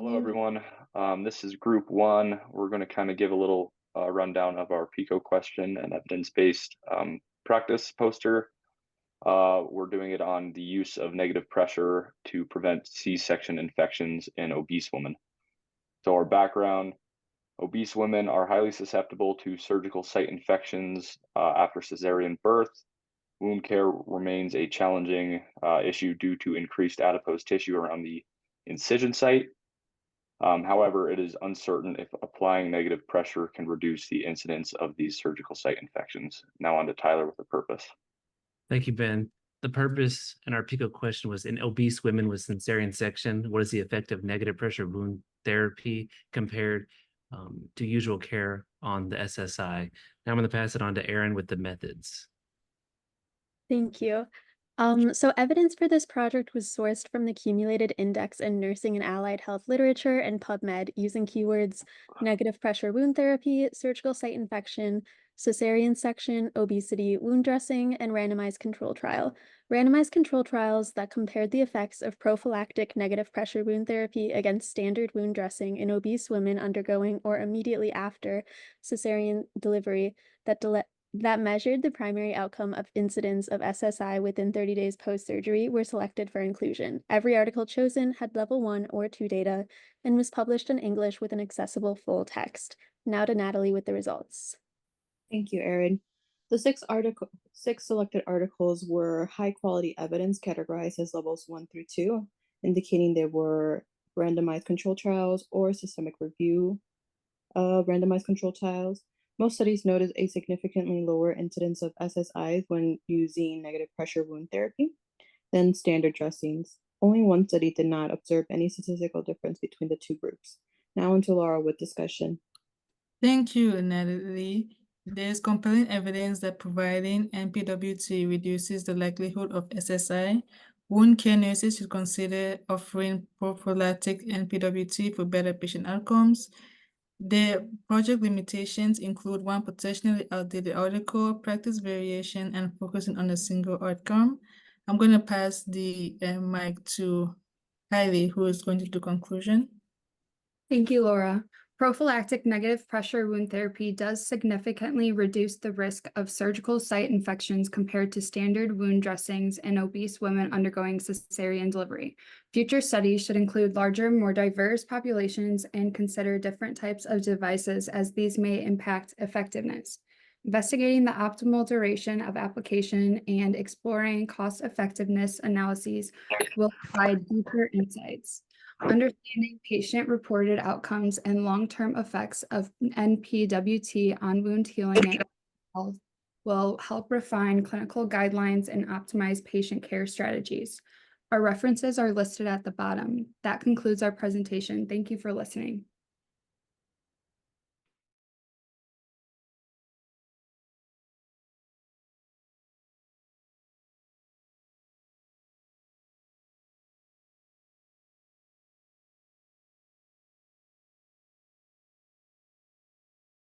Hello, everyone. This is group one. We're going to kind of give a little rundown of our PICO question and evidence-based practice poster. We're doing it on the use of negative pressure to prevent C-section infections in obese women. So our background, obese women are highly susceptible to surgical site infections after cesarean birth. Wound care remains a challenging issue due to increased adipose tissue around the incision site. However, it is uncertain if applying negative pressure can reduce the incidence of these surgical site infections. Now on to Tyler with the purpose. Thank you, Ben. The purpose in our PICO question was in obese women with cesarean section, what is the effect of negative pressure wound therapy compared to usual care on the SSI? Now I'm going to pass it on to Erin with the methods. Thank you. So evidence for this project was sourced from the Accumulated Index in Nursing and Allied Health Literature and PubMed using keywords negative pressure wound therapy, surgical site infection, cesarean section, obesity, wound dressing, and randomized control trial. Randomized control trials that compared the effects of prophylactic negative pressure wound therapy against standard wound dressing in obese women undergoing or immediately after cesarean delivery that measured the primary outcome of incidence of SSI within 30 days post-surgery were selected for inclusion. Every article chosen had level 1 or 2 data and was published in English with an accessible full text. Now to Natalie with the results. Thank you, Erin. The six selected articles were high-quality evidence categorized as levels 1 through 2, indicating they were randomized control trials or systemic review randomized control trials. Most studies noted a significantly lower incidence of SSIs when using negative pressure wound therapy than standard dressings. Only one study did not observe any statistical difference between the two groups. Now on to Laura with discussion. Thank you, Natalie. There's compelling evidence that providing NPWT reduces the likelihood of SSI. Wound care nurses should consider offering prophylactic NPWT for better patient outcomes. The project limitations include one potentially outdated article, practice variation, and focusing on a single outcome. I'm going to pass the mic to Kylie, who is going to do conclusion. Thank you, Laura. Prophylactic negative pressure wound therapy does significantly reduce the risk of surgical site infections compared to standard wound dressings in obese women undergoing cesarean delivery. Future studies should include larger, more diverse populations and consider different types of devices as these may impact effectiveness. Investigating the optimal duration of application and exploring cost-effectiveness analyses will provide deeper insights. Understanding patient-reported outcomes and long-term effects of NPWT on wound healing and health will help refine clinical guidelines and optimize patient care strategies. Our references are listed at the bottom. That concludes our presentation. Thank you for listening.